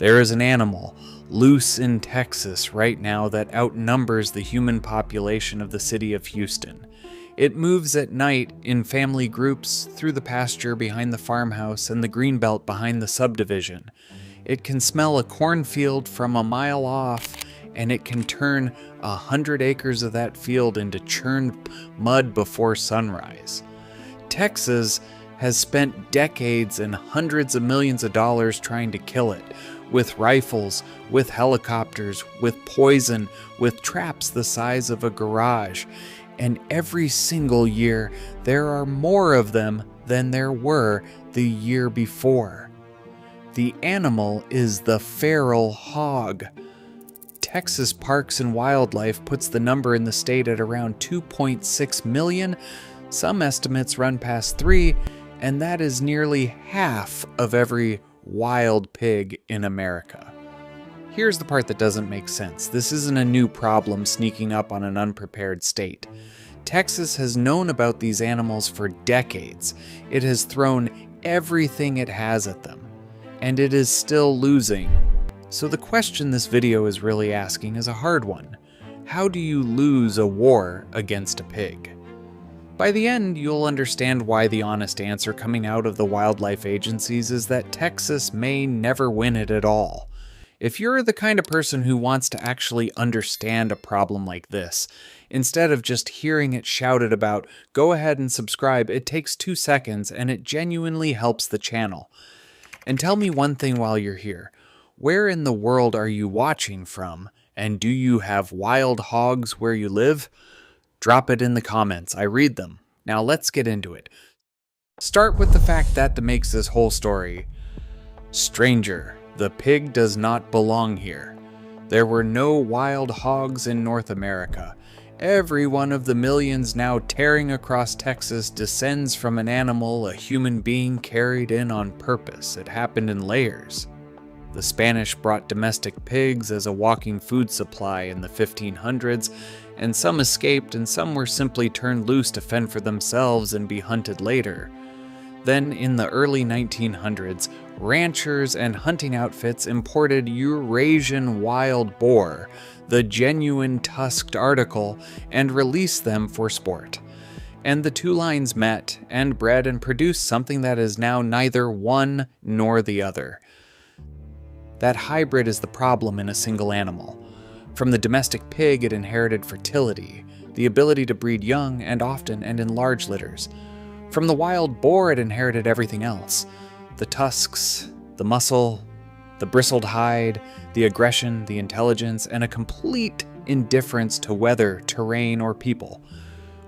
There is an animal loose in Texas right now that outnumbers the human population of the city of Houston. It moves at night in family groups through the pasture behind the farmhouse and the greenbelt behind the subdivision. It can smell a cornfield from a mile off, and it can turn 100 acres of that field into churned mud before sunrise. Texas has spent decades and hundreds of millions of dollars trying to kill it, with rifles, with helicopters, with poison, with traps the size of a garage. And every single year, there are more of them than there were the year before. The animal is the feral hog. Texas Parks and Wildlife puts the number in the state at around 2.6 million. Some estimates run past 3, and that is nearly half of every wild pig in America. Here's the part that doesn't make sense. This isn't a new problem sneaking up on an unprepared state. Texas has known about these animals for decades. It has thrown everything it has at them, and it is still losing. So the question this video is really asking is a hard one. How do you lose a war against a pig? By the end, you'll understand why the honest answer coming out of the wildlife agencies is that Texas may never win it at all. If you're the kind of person who wants to actually understand a problem like this, instead of just hearing it shouted about, go ahead and subscribe. It takes 2 seconds and it genuinely helps the channel. And tell me one thing while you're here. Where in the world are you watching from? And do you have wild hogs where you live? Drop it in the comments. I read them. Now let's get into it. Start with the fact that makes this whole story stranger. The pig does not belong here. There were no wild hogs in North America. Every one of the millions now tearing across Texas descends from an animal a human being carried in on purpose. It happened in layers. The Spanish brought domestic pigs as a walking food supply in the 1500s, and some escaped and some were simply turned loose to fend for themselves and be hunted later. Then, in the early 1900s, ranchers and hunting outfits imported Eurasian wild boar, the genuine tusked article, and released them for sport. And the two lines met and bred and produced something that is now neither one nor the other. That hybrid is the problem in a single animal. From the domestic pig, it inherited fertility, the ability to breed young and often and in large litters. From the wild boar, it inherited everything else. The tusks, the muscle, the bristled hide, the aggression, the intelligence, and a complete indifference to weather, terrain, or people.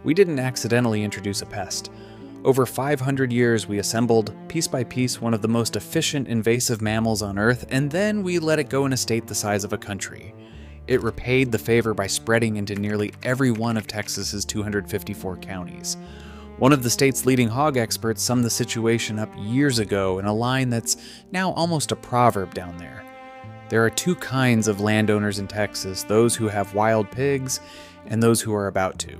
We didn't accidentally introduce a pest. Over 500 years, we assembled, piece by piece, one of the most efficient invasive mammals on Earth, and then we let it go in a state the size of a country. It repaid the favor by spreading into nearly every one of Texas's 254 counties. One of the state's leading hog experts summed the situation up years ago in a line that's now almost a proverb down there. There are two kinds of landowners in Texas, those who have wild pigs and those who are about to.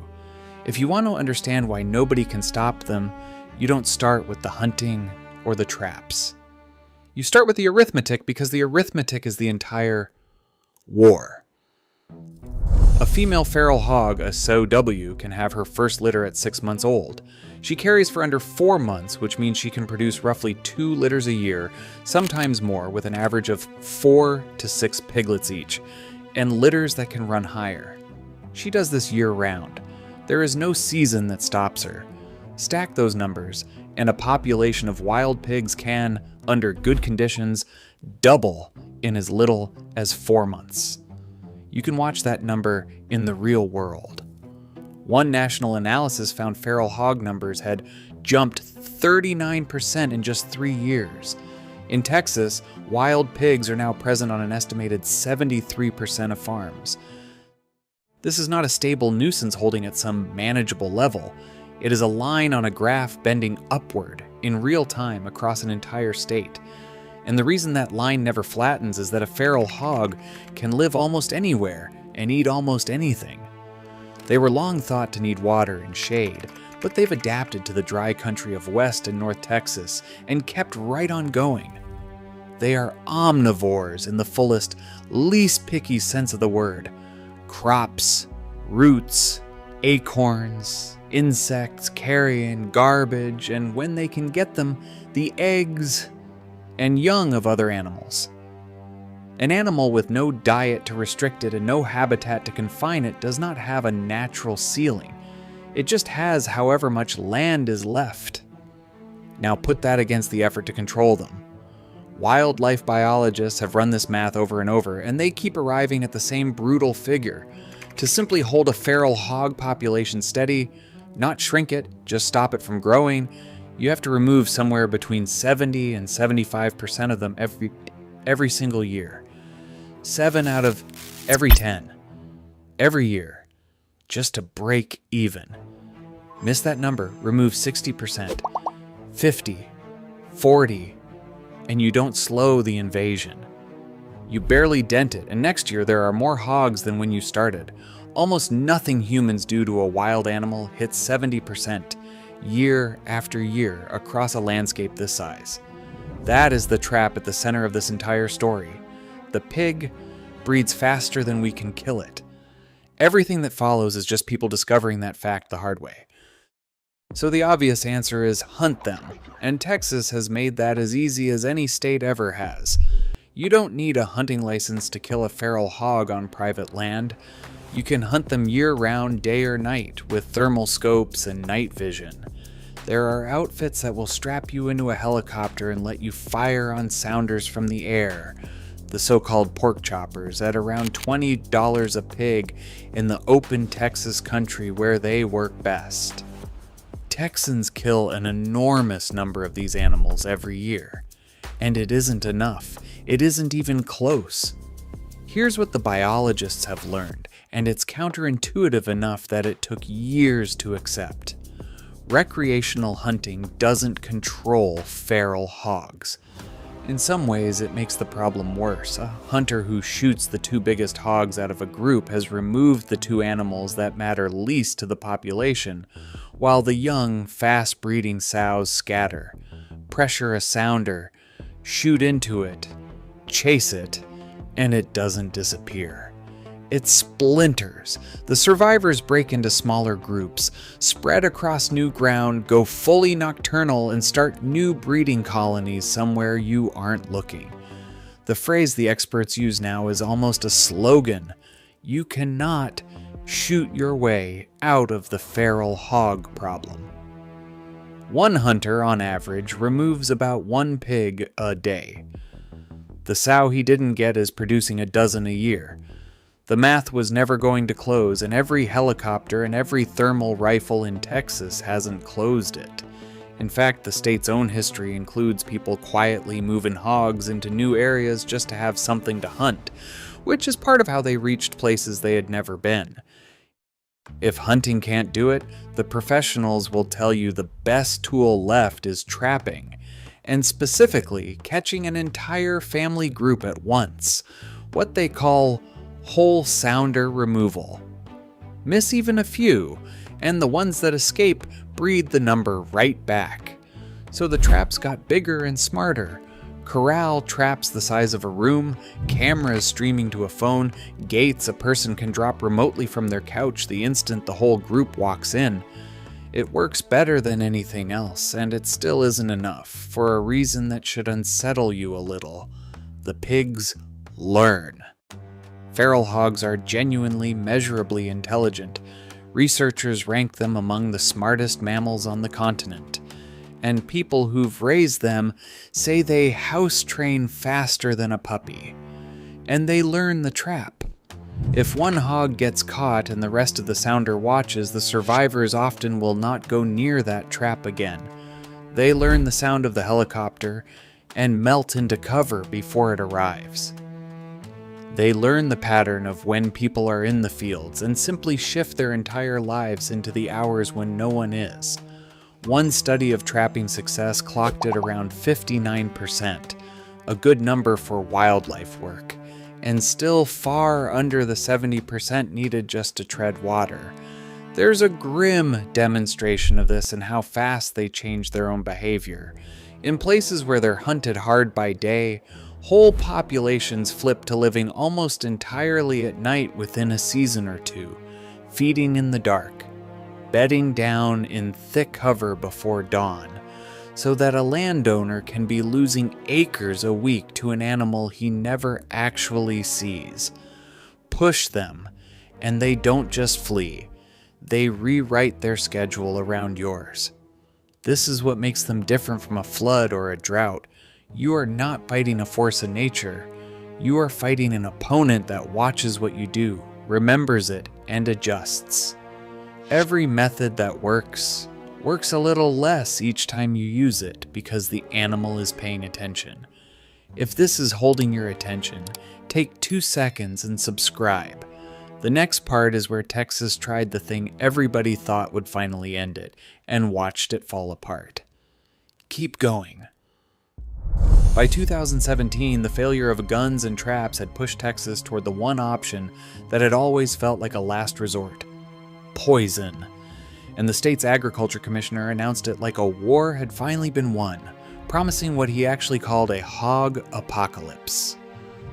If you want to understand why nobody can stop them, you don't start with the hunting or the traps. You start with the arithmetic because the arithmetic is the entire war. A female feral hog, a sow W, can have her first litter at 6 months old. She carries for under 4 months, which means she can produce roughly 2 litters a year, sometimes more, with an average of 4 to 6 piglets each, and litters that can run higher. She does this year-round. There is no season that stops her. Stack those numbers, and a population of wild pigs can, under good conditions, double in as little as 4 months. You can watch that number in the real world. One national analysis found feral hog numbers had jumped 39% in just 3 years. In Texas, wild pigs are now present on an estimated 73% of farms. This is not a stable nuisance holding at some manageable level. It is a line on a graph bending upward in real time across an entire state. And the reason that line never flattens is that a feral hog can live almost anywhere and eat almost anything. They were long thought to need water and shade, but they've adapted to the dry country of West and North Texas and kept right on going. they are omnivores in the fullest, least picky sense of the word. Crops, roots, acorns, insects, carrion, garbage, and when they can get them, the eggs and young of other animals. An animal with no diet to restrict it and no habitat to confine it does not have a natural ceiling. It just has however much land is left. Now put that against the effort to control them. Wildlife biologists have run this math over and over, and they keep arriving at the same brutal figure. To simply hold a feral hog population steady, not shrink it, just stop it from growing, you have to remove somewhere between 70 and 75% of them every single year. 7 out of every 10. Every year. Just to break even. Miss that number, remove 60%, 50, 40, and you don't slow the invasion. You barely dent it, and next year there are more hogs than when you started. Almost nothing humans do to a wild animal hits 70% year after year across a landscape this size. That is the trap at the center of this entire story. The pig breeds faster than we can kill it. Everything that follows is just people discovering that fact the hard way. So the obvious answer is hunt them, and Texas has made that as easy as any state ever has. You don't need a hunting license to kill a feral hog on private land. You can hunt them year-round, day or night, with thermal scopes and night vision. There are outfits that will strap you into a helicopter and let you fire on sounders from the air, the so-called pork choppers, at around $20 a pig in the open Texas country where they work best. Texans kill an enormous number of these animals every year. And it isn't enough. It isn't even close. Here's what the biologists have learned, and it's counterintuitive enough that it took years to accept. Recreational hunting doesn't control feral hogs. In some ways, it makes the problem worse. A hunter who shoots the 2 biggest hogs out of a group has removed the 2 animals that matter least to the population, while the young, fast-breeding sows scatter. Pressure a sounder, shoot into it, chase it, and it doesn't disappear. It splinters. The survivors break into smaller groups, spread across new ground, go fully nocturnal, and start new breeding colonies somewhere you aren't looking. The phrase the experts use now is almost a slogan. You cannot shoot your way out of the feral hog problem. One hunter, on average, removes about 1 pig a day. The sow he didn't get is producing a dozen a year. The math was never going to close, and every helicopter and every thermal rifle in Texas hasn't closed it. In fact, the state's own history includes people quietly moving hogs into new areas just to have something to hunt, which is part of how they reached places they had never been. If hunting can't do it, the professionals will tell you the best tool left is trapping, and specifically catching an entire family group at once, what they call whole sounder removal. Miss even a few, and the ones that escape breed the number right back. So the traps got bigger and smarter. Corral traps the size of a room, cameras streaming to a phone, gates a person can drop remotely from their couch the instant the whole group walks in. It works better than anything else, and it still isn't enough, for a reason that should unsettle you a little. The pigs learn. Feral hogs are genuinely, measurably intelligent. Researchers rank them among the smartest mammals on the continent. And people who've raised them say they house train faster than a puppy. And they learn the trap. If one hog gets caught and the rest of the sounder watches, the survivors often will not go near that trap again. They learn the sound of the helicopter and melt into cover before it arrives. They learn the pattern of when people are in the fields and simply shift their entire lives into the hours when no one is. One study of trapping success clocked it around 59%, a good number for wildlife work, and still far under the 70% needed just to tread water. There's a grim demonstration of this in how fast they change their own behavior. In places where they're hunted hard by day, Whole populations flip to living almost entirely at night within a season or two, feeding in the dark, bedding down in thick cover before dawn, so that a landowner can be losing acres a week to an animal he never actually sees. Push them, and they don't just flee, they rewrite their schedule around yours. This is what makes them different from a flood or a drought. You are not fighting a force of nature. You are fighting an opponent that watches what you do, remembers it, and adjusts. Every method that works a little less each time you use it because the animal is paying attention. If this is holding your attention, take 2 seconds and subscribe. The next part is where Texas tried the thing everybody thought would finally end it, and watched it fall apart. Keep going. By 2017, the failure of guns and traps had pushed Texas toward the one option that had always felt like a last resort: poison. And the state's agriculture commissioner announced it like a war had finally been won, promising what he actually called a hog apocalypse.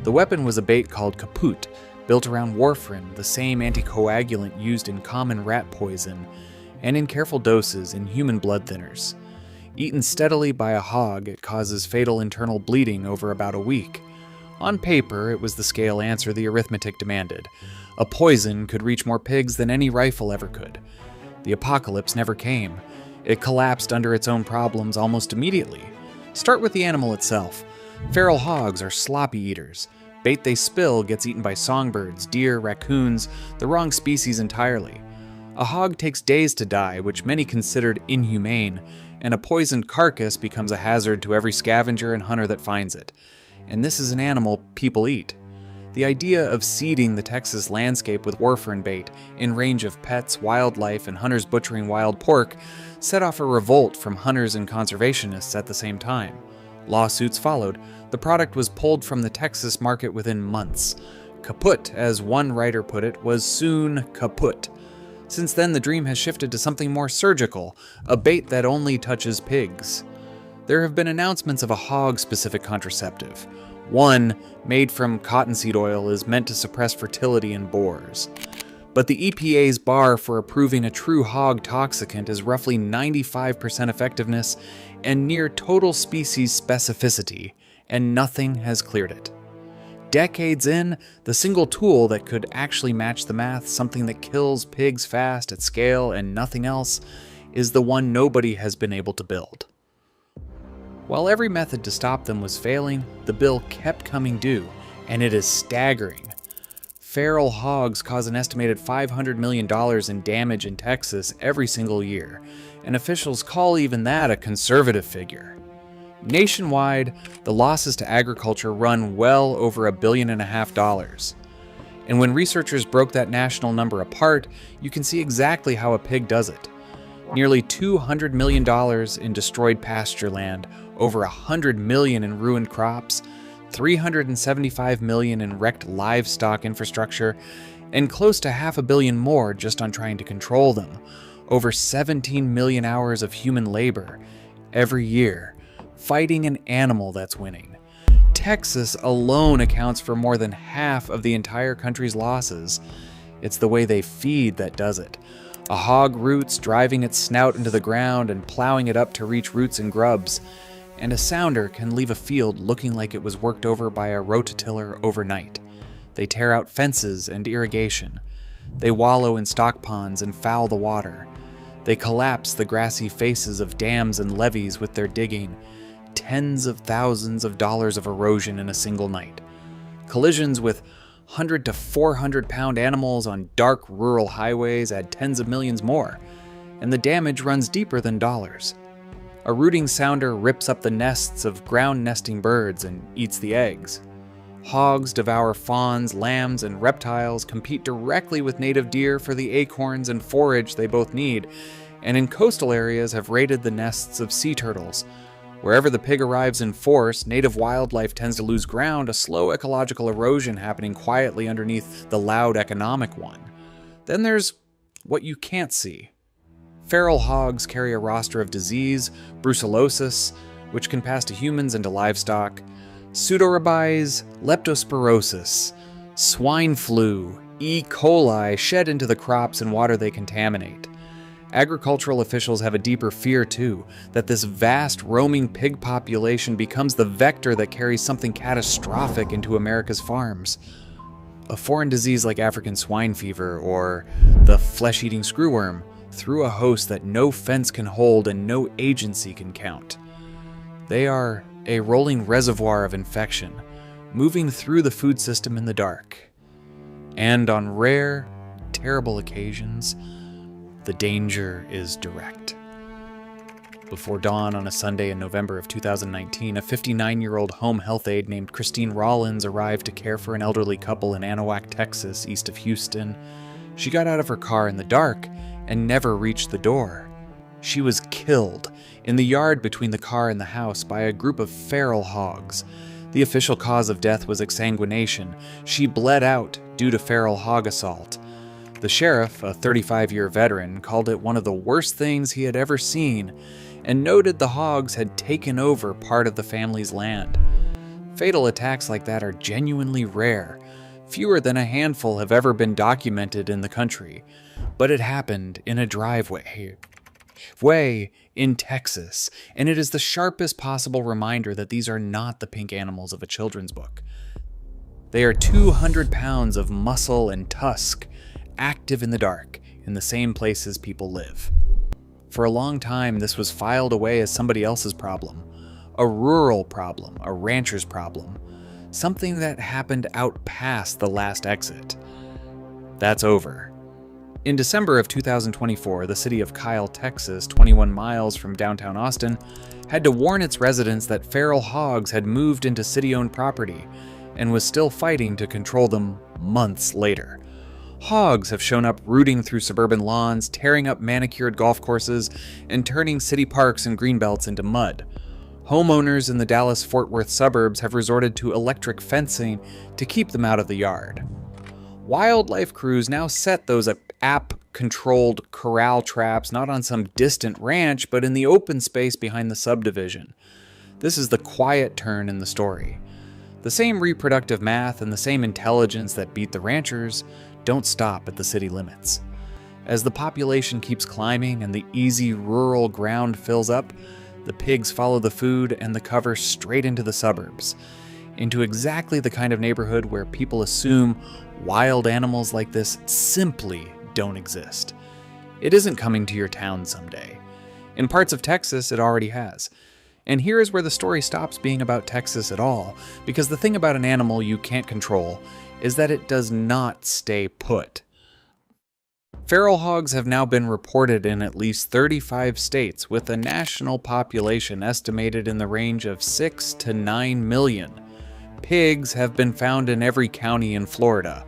The weapon was a bait called kaput, built around warfarin, the same anticoagulant used in common rat poison, and in careful doses in human blood thinners. Eaten steadily by a hog, it causes fatal internal bleeding over about a week. On paper, it was the scale answer the arithmetic demanded. A poison could reach more pigs than any rifle ever could. The apocalypse never came. It collapsed under its own problems almost immediately. Start with the animal itself. Feral hogs are sloppy eaters. Bait they spill gets eaten by songbirds, deer, raccoons, the wrong species entirely. A hog takes days to die, which many considered inhumane, and a poisoned carcass becomes a hazard to every scavenger and hunter that finds it. And this is an animal people eat. The idea of seeding the Texas landscape with warfarin bait, in range of pets, wildlife, and hunters butchering wild pork, set off a revolt from hunters and conservationists at the same time. Lawsuits followed. The product was pulled from the Texas market within months. Kaput, as one writer put it, was soon kaput. Since then, the dream has shifted to something more surgical, a bait that only touches pigs. There have been announcements of a hog-specific contraceptive. One, made from cottonseed oil, is meant to suppress fertility in boars. But the EPA's bar for approving a true hog toxicant is roughly 95% effectiveness and near total species specificity, and nothing has cleared it. Decades in, the single tool that could actually match the math, something that kills pigs fast at scale and nothing else, is the one nobody has been able to build. While every method to stop them was failing, the bill kept coming due, and it is staggering. Feral hogs cause an estimated $500 million in damage in Texas every single year, and officials call even that a conservative figure. Nationwide, the losses to agriculture run well over $1.5 billion. And when researchers broke that national number apart, you can see exactly how a pig does it. Nearly $200 million in destroyed pasture land, over $100 million in ruined crops, $375 million in wrecked livestock infrastructure, and close to $500 million more just on trying to control them. Over 17 million hours of human labor every year, fighting an animal that's winning. Texas alone accounts for more than half of the entire country's losses. It's the way they feed that does it. A hog roots, driving its snout into the ground and plowing it up to reach roots and grubs. And a sounder can leave a field looking like it was worked over by a rototiller overnight. They tear out fences and irrigation. They wallow in stock ponds and foul the water. They collapse the grassy faces of dams and levees with their digging. Tens of thousands of dollars of erosion in a single night. Collisions with 100 to 400 pound animals on dark rural highways add tens of millions more, and the damage runs deeper than dollars. A rooting sounder rips up the nests of ground nesting birds and eats the eggs. Hogs devour fawns, lambs, and reptiles, compete directly with native deer for the acorns and forage they both need, and in coastal areas have raided the nests of sea turtles. Wherever the pig arrives in force, native wildlife tends to lose ground, a slow ecological erosion happening quietly underneath the loud economic one. Then there's what you can't see. Feral hogs carry a roster of disease, brucellosis, which can pass to humans and to livestock, Pseudorabies, leptospirosis, swine flu, E. coli shed into the crops and water they contaminate. Agricultural officials have a deeper fear, too, that this vast roaming pig population becomes the vector that carries something catastrophic into America's farms. A foreign disease like African swine fever or the flesh-eating screwworm through a host that no fence can hold and no agency can count. They are a rolling reservoir of infection, moving through the food system in the dark. And on rare, terrible occasions, the danger is direct. Before dawn on a Sunday in November of 2019, a 59-year-old home health aide named Christine Rollins arrived to care for an elderly couple in Anahuac, Texas, east of Houston. She got out of her car in the dark and never reached the door. She was killed in the yard between the car and the house by a group of feral hogs. The official cause of death was exsanguination. She bled out due to feral hog assault. The sheriff, a 35-year veteran, called it one of the worst things he had ever seen and noted the hogs had taken over part of the family's land. Fatal attacks like that are genuinely rare. Fewer than a handful have ever been documented in the country, but it happened in a driveway in Texas, and it is the sharpest possible reminder that these are not the pink animals of a children's book. They are 200 pounds of muscle and tusk, active in the dark, in the same places people live. For a long time, this was filed away as somebody else's problem, a rural problem, a rancher's problem, something that happened out past the last exit. That's over. In December of 2024, the city of Kyle, Texas, 21 miles from downtown Austin, had to warn its residents that feral hogs had moved into city-owned property and was still fighting to control them months later. Hogs have shown up rooting through suburban lawns, tearing up manicured golf courses, and turning city parks and greenbelts into mud. Homeowners in the Dallas-Fort Worth suburbs have resorted to electric fencing to keep them out of the yard. Wildlife crews now set those app-controlled corral traps not on some distant ranch, but in the open space behind the subdivision. This is the quiet turn in the story. The same reproductive math and the same intelligence that beat the ranchers don't stop at the city limits. As the population keeps climbing and the easy rural ground fills up, the pigs follow the food and the cover straight into the suburbs, into exactly the kind of neighborhood where people assume wild animals like this simply don't exist. It isn't coming to your town someday. In parts of Texas, it already has. And here is where the story stops being about Texas at all, because the thing about an animal you can't control is that it does not stay put. Feral hogs have now been reported in at least 35 states, with a national population estimated in the range of 6 to 9 million. Pigs have been found in every county in Florida.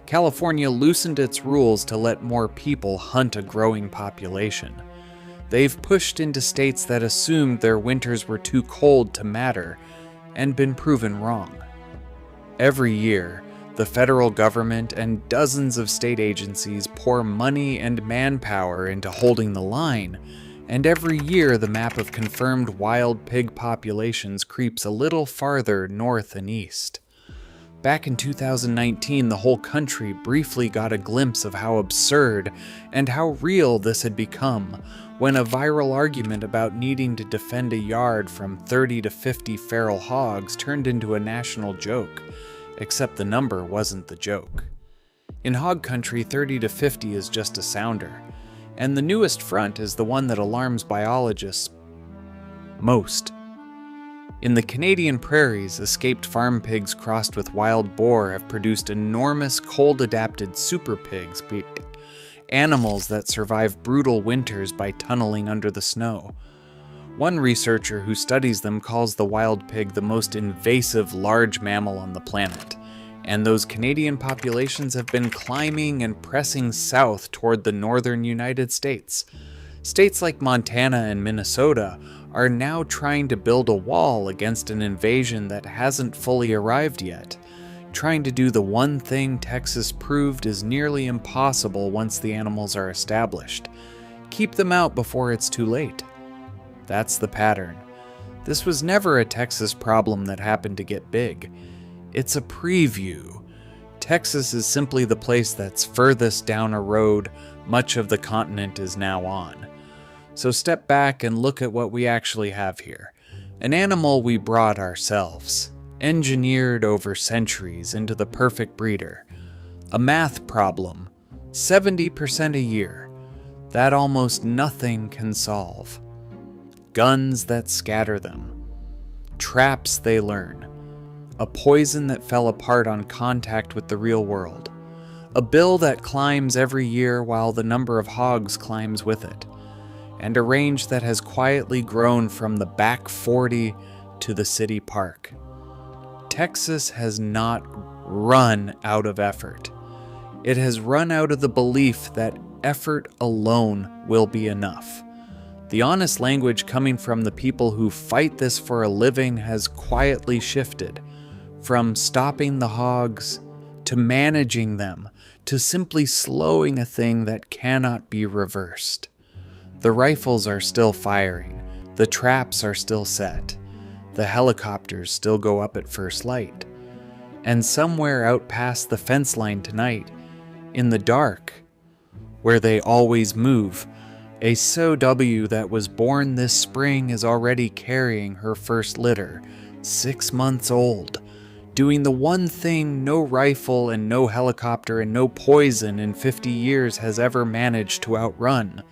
California loosened its rules to let more people hunt a growing population. They've pushed into states that assumed their winters were too cold to matter, and been proven wrong. Every year, the federal government and dozens of state agencies pour money and manpower into holding the line, and every year the map of confirmed wild pig populations creeps a little farther north and east. Back in 2019, the whole country briefly got a glimpse of how absurd and how real this had become when a viral argument about needing to defend a yard from 30 to 50 feral hogs turned into a national joke, except the number wasn't the joke. In hog country, 30 to 50 is just a sounder, and the newest front is the one that alarms biologists most. In the Canadian prairies, escaped farm pigs crossed with wild boar have produced enormous cold-adapted super pigs, animals that survive brutal winters by tunneling under the snow. One researcher who studies them calls the wild pig the most invasive large mammal on the planet, and those Canadian populations have been climbing and pressing south toward the northern United States. States like Montana and Minnesota are now trying to build a wall against an invasion that hasn't fully arrived yet, trying to do the one thing Texas proved is nearly impossible once the animals are established: keep them out before it's too late. That's the pattern. This was never a Texas problem that happened to get big. It's a preview. Texas is simply the place that's furthest down a road much of the continent is now on. So step back and look at what we actually have here. An animal we brought ourselves, engineered over centuries into the perfect breeder. A math problem, 70% a year, that almost nothing can solve. Guns that scatter them. Traps they learn. A poison that fell apart on contact with the real world. A bill that climbs every year while the number of hogs climbs with it. And a range that has quietly grown from the back 40 to the city park. Texas has not run out of effort. It has run out of the belief that effort alone will be enough. The honest language coming from the people who fight this for a living has quietly shifted. From stopping the hogs, to managing them, to simply slowing a thing that cannot be reversed. The rifles are still firing, the traps are still set, the helicopters still go up at first light. And somewhere out past the fence line tonight, in the dark, where they always move, a SOW that was born this spring is already carrying her first litter, 6 months old, doing the one thing no rifle and no helicopter and no poison in 50 years has ever managed to outrun.